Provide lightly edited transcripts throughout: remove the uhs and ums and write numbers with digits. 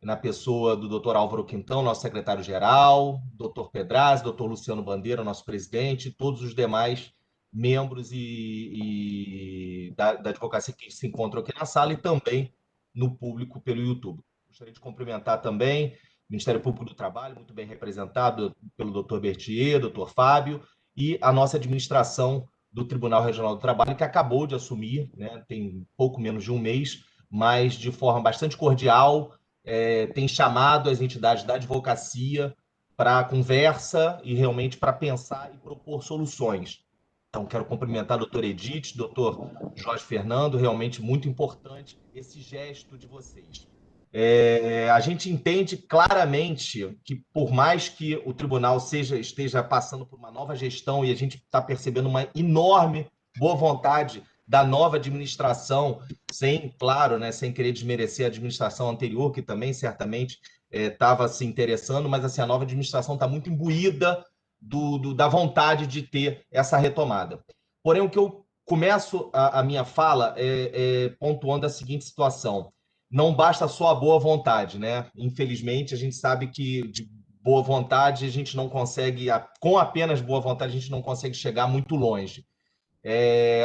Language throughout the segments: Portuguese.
na pessoa do Dr. Álvaro Quintão, nosso secretário-geral, Dr. Pedraz, Dr. Luciano Bandeira, nosso presidente, e todos os demais membros da advocacia que se encontram aqui na sala e também no público pelo YouTube. Gostaria de cumprimentar também o Ministério Público do Trabalho, muito bem representado pelo Dr. Bertier, Dr. Fábio, e a nossa administração do Tribunal Regional do Trabalho, que acabou de assumir, né, tem pouco menos de um mês, mas de forma bastante cordial, tem chamado as entidades da advocacia para conversa e realmente para pensar e propor soluções. Então, quero cumprimentar a doutora Edith, doutor Jorge Fernando, realmente muito importante esse gesto de vocês. A gente entende claramente que, por mais que o tribunal esteja passando por uma nova gestão e a gente está percebendo uma enorme boa vontade da nova administração, claro, né, sem querer desmerecer a administração anterior, que também certamente estava se interessando, mas assim, a nova administração está muito imbuída da vontade de ter essa retomada. Porém, o que eu começo a minha fala pontuando a seguinte situação: não basta só a boa vontade, né? Infelizmente, a gente sabe que de boa vontade a gente não consegue, com apenas boa vontade, a gente não consegue chegar muito longe.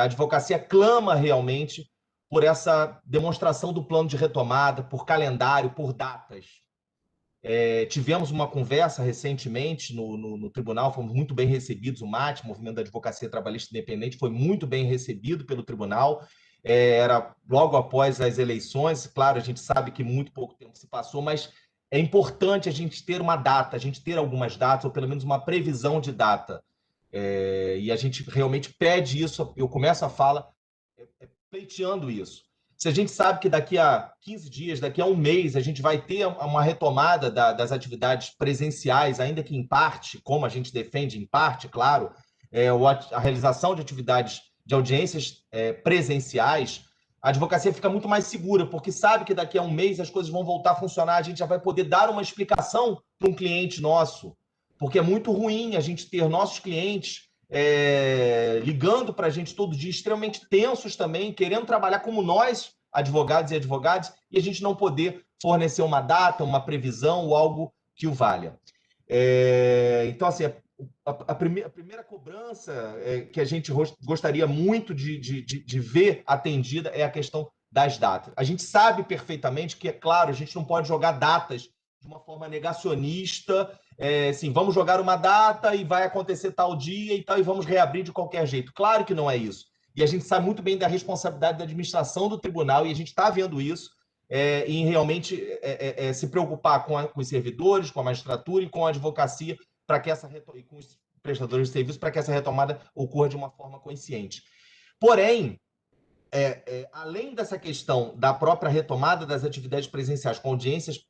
A advocacia clama realmente por essa demonstração do plano de retomada, por calendário, por datas. Tivemos uma conversa recentemente no tribunal, fomos muito bem recebidos, o MAT, Movimento da Advocacia Trabalhista Independente, foi muito bem recebido pelo tribunal, era logo após as eleições, claro, a gente sabe que muito pouco tempo se passou, mas é importante a gente ter uma data, a gente ter algumas datas, ou pelo menos uma previsão de data, e a gente realmente pede isso, eu começo a fala pleiteando isso. Se a gente sabe que daqui a 15 dias, daqui a um mês, a gente vai ter uma retomada das atividades presenciais, ainda que em parte, como a gente defende em parte, claro, a realização de atividades de audiências presenciais, a advocacia fica muito mais segura, porque sabe que daqui a um mês as coisas vão voltar a funcionar, a gente já vai poder dar uma explicação para um cliente nosso, porque é muito ruim a gente ter nossos clientes ligando para a gente todo dia, extremamente tensos também, querendo trabalhar como nós, advogados e advogadas, e a gente não poder fornecer uma data, uma previsão ou algo que o valha. Então, assim, a primeira cobrança que a gente gostaria muito de ver atendida é a questão das datas. A gente sabe perfeitamente que, é claro, a gente não pode jogar datas de uma forma negacionista, assim, vamos jogar uma data e vai acontecer tal dia e tal, e vamos reabrir de qualquer jeito. Claro que não é isso. E a gente sabe muito bem da responsabilidade da administração do tribunal, e a gente está vendo isso, em realmente se preocupar com os servidores, com a magistratura e com a advocacia, para que e com os prestadores de serviço, para que essa retomada ocorra de uma forma consciente. Porém, além dessa questão da própria retomada das atividades presenciais com audiências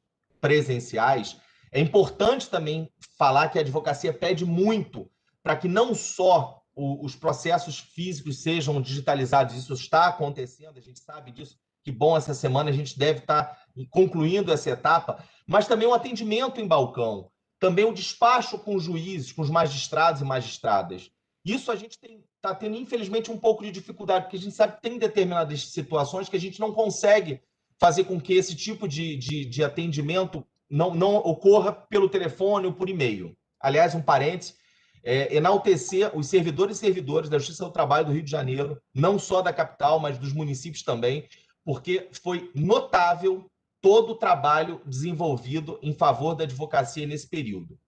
presenciais, é importante também falar que a advocacia pede muito para que não só os processos físicos sejam digitalizados, isso está acontecendo, a gente sabe disso, que bom, essa semana a gente deve estar concluindo essa etapa, mas também o atendimento em balcão, também o despacho com os juízes, com os magistrados e magistradas. Isso a gente está tendo, infelizmente, um pouco de dificuldade, porque a gente sabe que tem determinadas situações que a gente não consegue fazer com que esse tipo de atendimento não ocorra pelo telefone ou por e-mail. Aliás, um parêntese, enaltecer os servidores e servidoras da Justiça do Trabalho do Rio de Janeiro, não só da capital, mas dos municípios também, porque foi notável todo o trabalho desenvolvido em favor da advocacia nesse período.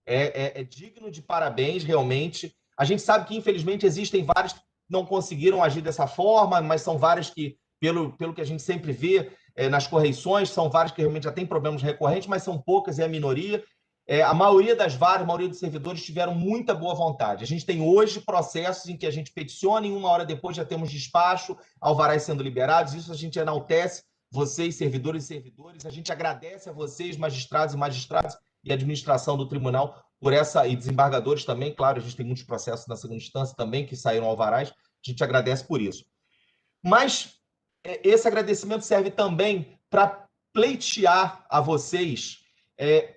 É digno de parabéns, realmente. A gente sabe que, infelizmente, existem vários que não conseguiram agir dessa forma, mas são vários que, pelo que a gente sempre vê nas correições, são vários que realmente já têm problemas recorrentes, mas são poucas, é a minoria. A maioria das varas, a maioria dos servidores tiveram muita boa vontade. A gente tem hoje processos em que a gente peticiona e uma hora depois já temos despacho, alvarás sendo liberados. Isso a gente enaltece, vocês, servidores e servidores. A gente agradece a vocês, magistrados e magistradas, e administração do tribunal por essa, e desembargadores também, claro, a gente tem muitos processos na segunda instância também que saíram alvarás, a gente agradece por isso. Mas esse agradecimento serve também para pleitear a vocês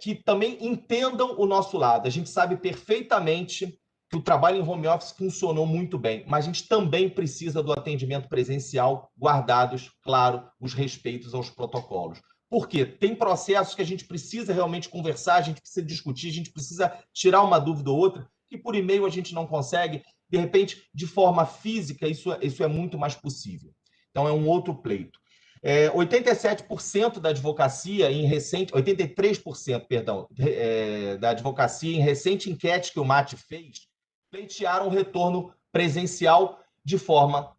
que também entendam o nosso lado. A gente sabe perfeitamente que o trabalho em home office funcionou muito bem, mas a gente também precisa do atendimento presencial, guardados, claro, os respeitos aos protocolos. Por quê? Tem processos que a gente precisa realmente conversar, a gente precisa discutir, a gente precisa tirar uma dúvida ou outra, que por e-mail a gente não consegue. De repente, de forma física, isso é muito mais possível. Então, é um outro pleito. 87% da advocacia em recente, 83%, perdão, da advocacia em recente enquete que o MAT fez, pleitearam o retorno presencial de forma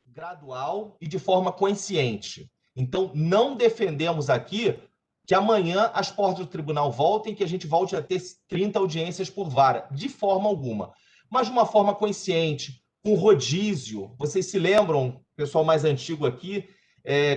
gradual e de forma consciente. Então, não defendemos aqui que amanhã as portas do tribunal voltem, que a gente volte a ter 30 audiências por vara, de forma alguma. Mas de uma forma consciente, com rodízio. Vocês se lembram, pessoal mais antigo aqui,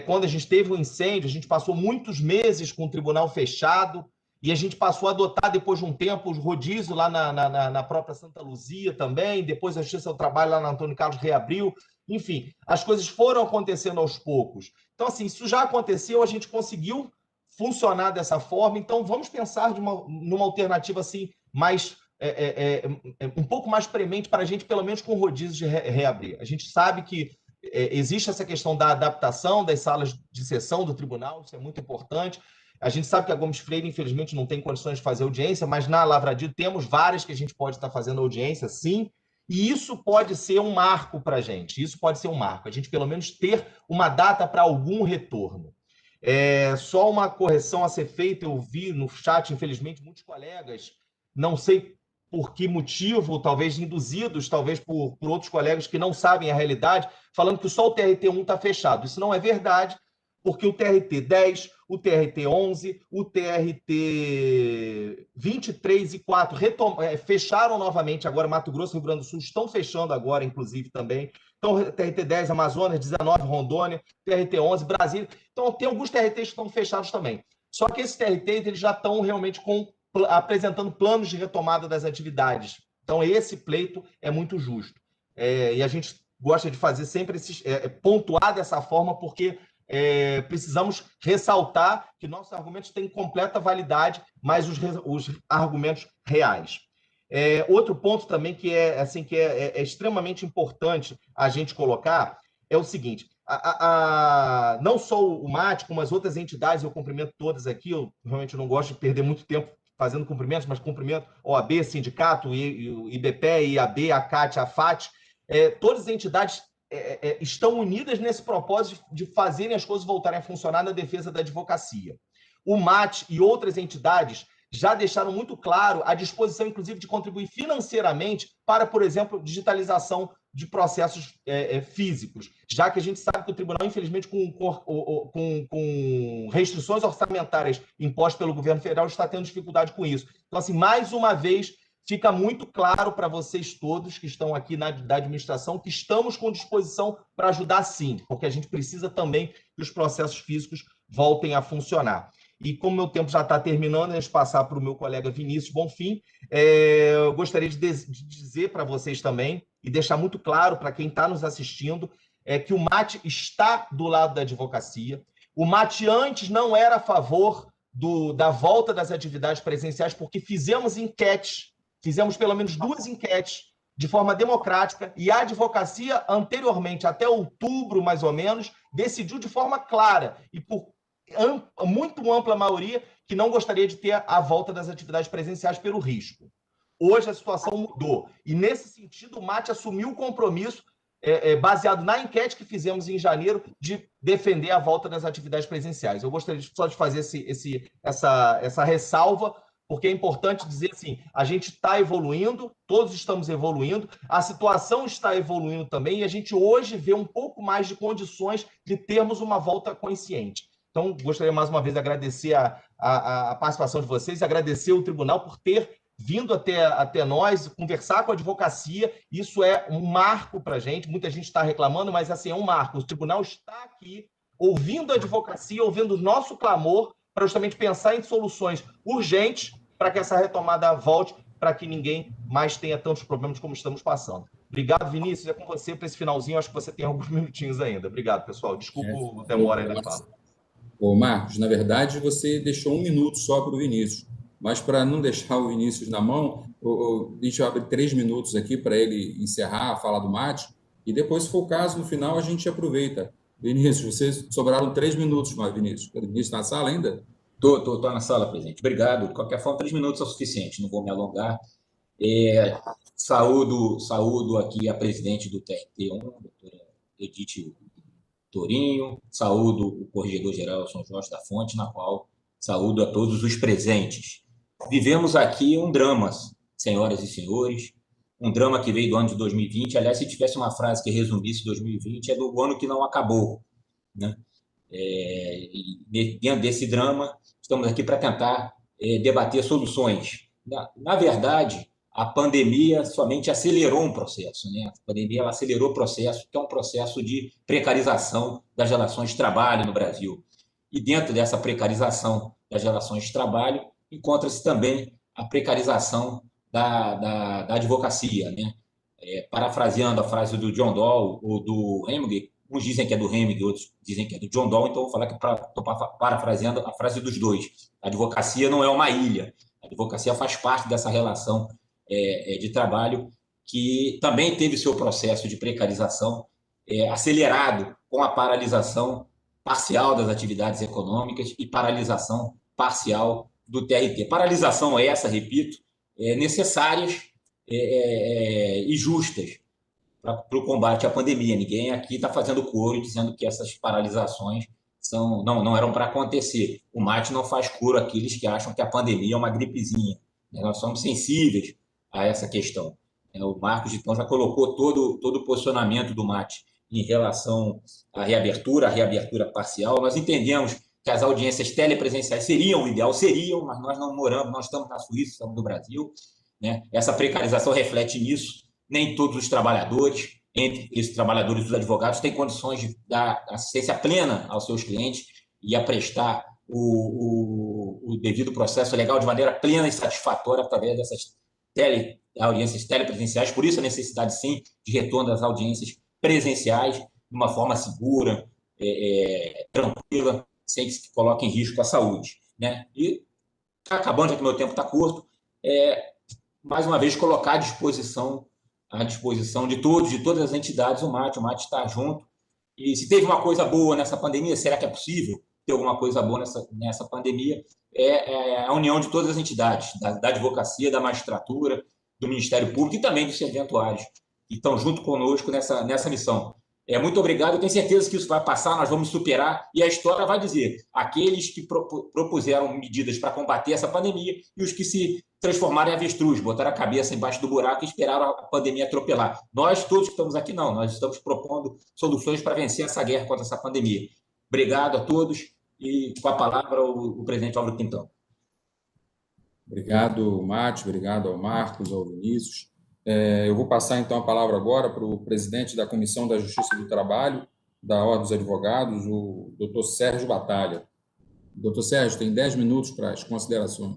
quando a gente teve um incêndio, a gente passou muitos meses com o tribunal fechado, e a gente passou a adotar, depois de um tempo, os rodízios lá na própria Santa Luzia também, depois a Justiça do Trabalho lá na Antônio Carlos reabriu. Enfim, as coisas foram acontecendo aos poucos. Então, assim, isso já aconteceu, a gente conseguiu funcionar dessa forma, então vamos pensar numa alternativa assim, mais um pouco mais premente para a gente, pelo menos com rodízios de reabrir. A gente sabe que existe essa questão da adaptação das salas de sessão do tribunal, isso é muito importante. A gente sabe que a Gomes Freire, infelizmente, não tem condições de fazer audiência, mas na Lavradio temos várias que a gente pode estar fazendo audiência, sim, e isso pode ser um marco para a gente. Isso pode ser um marco. A gente, pelo menos, ter uma data para algum retorno. Só uma correção a ser feita, eu vi no chat, infelizmente, muitos colegas, não sei por que motivo, talvez induzidos, talvez por outros colegas que não sabem a realidade, falando que só o TRT1 está fechado. Isso não é verdade, porque o TRT10, o TRT11, o TRT 23 e 4 fecharam novamente agora, Mato Grosso e Rio Grande do Sul estão fechando agora, inclusive, também. Então, TRT10, Amazonas, 19, Rondônia, TRT11, Brasília. Então, tem alguns TRTs que estão fechados também. Só que esses TRTs eles já estão realmente apresentando planos de retomada das atividades. Então, esse pleito é muito justo. E a gente gosta de fazer sempre pontuar dessa forma, porque precisamos ressaltar que nossos argumentos têm completa validade, mas os argumentos reais. Outro ponto também que é extremamente importante a gente colocar é o seguinte: não só o MAT, como as outras entidades, eu cumprimento todas aqui, eu realmente não gosto de perder muito tempo fazendo cumprimentos, mas cumprimento OAB, Sindicato, o IBPE, IAB, a CAT, a FAT, todas as entidades estão unidas nesse propósito de fazerem as coisas voltarem a funcionar na defesa da advocacia. O MAT e outras entidades já deixaram muito claro a disposição, inclusive, de contribuir financeiramente para, por exemplo, digitalização de processos físicos, já que a gente sabe que o tribunal, infelizmente, com restrições orçamentárias impostas pelo governo federal, está tendo dificuldade com isso. Então, assim, mais uma vez, fica muito claro para vocês todos que estão aqui da administração que estamos com disposição para ajudar, sim, porque a gente precisa também que os processos físicos voltem a funcionar. E como meu tempo já está terminando, antes de passar para o meu colega Vinícius Bonfim, eu gostaria de dizer para vocês também, e deixar muito claro para quem está nos assistindo, que o MAT está do lado da advocacia. O MAT antes não era a favor da volta das atividades presenciais, porque fizemos enquetes, fizemos pelo menos 2 enquetes de forma democrática, e a advocacia, anteriormente, até outubro, mais ou menos, decidiu de forma clara e por muito ampla maioria que não gostaria de ter a volta das atividades presenciais pelo risco. Hoje a situação mudou, e nesse sentido o MAT assumiu o compromisso, baseado na enquete que fizemos em janeiro, de defender a volta das atividades presenciais. Eu gostaria só de fazer essa ressalva, porque é importante dizer assim, a gente está evoluindo, todos estamos evoluindo, a situação está evoluindo também, e a gente hoje vê um pouco mais de condições de termos uma volta consciente. Então, gostaria mais uma vez de agradecer a participação de vocês, agradecer o tribunal por ter vindo até nós, conversar com a advocacia. Isso é um marco para a gente. Muita gente está reclamando, mas assim, é um marco. O tribunal está aqui ouvindo a advocacia, ouvindo o nosso clamor, para justamente pensar em soluções urgentes para que essa retomada volte, para que ninguém mais tenha tantos problemas como estamos passando. Obrigado, Vinícius. É com você para esse finalzinho. Acho que você tem alguns minutinhos ainda. Obrigado, pessoal. Desculpa a demora aí na fala. Ô, Marcos, na verdade, você deixou 1 minuto só para o Vinícius, mas para não deixar o Vinícius na mão, a gente abre 3 minutos aqui para ele encerrar a fala do MAT, e depois, se for o caso, no final a gente aproveita Vinícius, vocês sobraram 3 minutos, mas Vinícius. Vinícius na sala ainda? Tô na sala, presidente. Obrigado. De qualquer forma, 3 minutos é o suficiente, não vou me alongar. Saúdo aqui a presidente do TRT1, doutora Edith Torinho, saúdo o corregedor-geral São Jorge da Fonte, na qual saúdo a todos os presentes. Vivemos aqui um drama, senhoras e senhores, um drama que veio do ano de 2020. Aliás, se tivesse uma frase que resumisse 2020, é do ano que não acabou, né? Dentro desse drama, estamos aqui para tentar debater soluções. Na verdade, a pandemia somente acelerou um processo, né? A pandemia ela acelerou o processo, que é um processo de precarização das relações de trabalho no Brasil. E dentro dessa precarização das relações de trabalho, encontra-se também a precarização da advocacia, né? Parafraseando a frase do John Dole ou do Hemingway, uns dizem que é do Hemingway, outros dizem que é do John Dole, então vou falar que estou parafraseando a frase dos dois. A advocacia não é uma ilha, a advocacia faz parte dessa relação de trabalho que também teve seu processo de precarização acelerado com a paralisação parcial das atividades econômicas e paralisação parcial do TRT. Paralisação essa, repito, necessárias e justas para o combate à pandemia. Ninguém aqui está fazendo coro dizendo que essas paralisações não eram para acontecer. O mate não faz coro àqueles que acham que a pandemia é uma gripezinha. Nós somos sensíveis a essa questão. O Marcos, então, já colocou todo o posicionamento do mate em relação à reabertura parcial. Nós entendemos que as audiências telepresenciais seriam o ideal, mas nós não moramos, nós estamos na Suíça, estamos no Brasil, né? Essa precarização reflete nisso. Nem todos os trabalhadores, entre esses trabalhadores e os advogados, têm condições de dar assistência plena aos seus clientes e a prestar o devido processo legal de maneira plena e satisfatória através dessas audiências telepresenciais. Por isso a necessidade, sim, de retorno das audiências presenciais de uma forma segura, tranquila, sem que se coloque em risco a saúde, né? E, acabando, já que meu tempo está curto, mais uma vez colocar à disposição de todos, de todas as entidades, o mate está junto. E se teve uma coisa boa nessa pandemia, será que é possível ter alguma coisa boa nessa pandemia? A união de todas as entidades, da advocacia, da magistratura, do Ministério Público e também dos serventuários, que estão junto conosco nessa missão. Muito obrigado, eu tenho certeza que isso vai passar, nós vamos superar, e a história vai dizer aqueles que propuseram medidas para combater essa pandemia e os que se transformaram em avestruz, botaram a cabeça embaixo do buraco e esperaram a pandemia atropelar. Nós, todos que estamos aqui, não, nós estamos propondo soluções para vencer essa guerra contra essa pandemia. Obrigado a todos, e com a palavra o presidente Álvaro Quintão. Obrigado, Mate, obrigado ao Marcos, ao Vinícius. Eu vou passar, então, a palavra agora para o presidente da Comissão da Justiça e do Trabalho, da Ordem dos Advogados, o doutor Sérgio Batalha. Doutor Sérgio, tem 10 minutos para as considerações.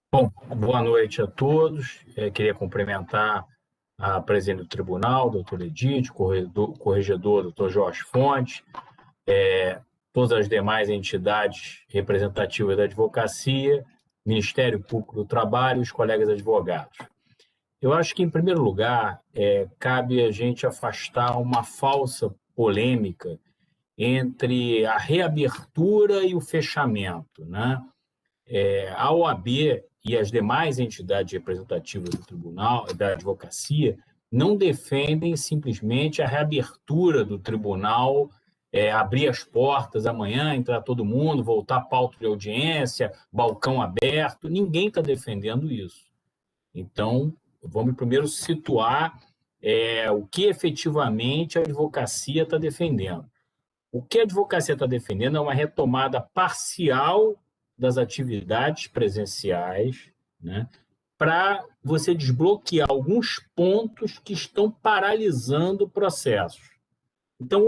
Bom, boa noite a todos. Queria cumprimentar a presidente do tribunal, doutor Edith, corregedor, doutor Jorge Fonte, todas as demais entidades representativas da advocacia, Ministério Público do Trabalho e os colegas advogados. Eu acho que, em primeiro lugar, cabe a gente afastar uma falsa polêmica entre a reabertura e o fechamento, né? A OAB e as demais entidades representativas do tribunal, da advocacia, não defendem simplesmente a reabertura do tribunal, abrir as portas amanhã, entrar todo mundo, voltar pauta de audiência, balcão aberto. Ninguém está defendendo isso. Então, vamos primeiro situar o que efetivamente a advocacia está defendendo. O que a advocacia está defendendo é uma retomada parcial das atividades presenciais, né, para você desbloquear alguns pontos que estão paralisando processos. Então,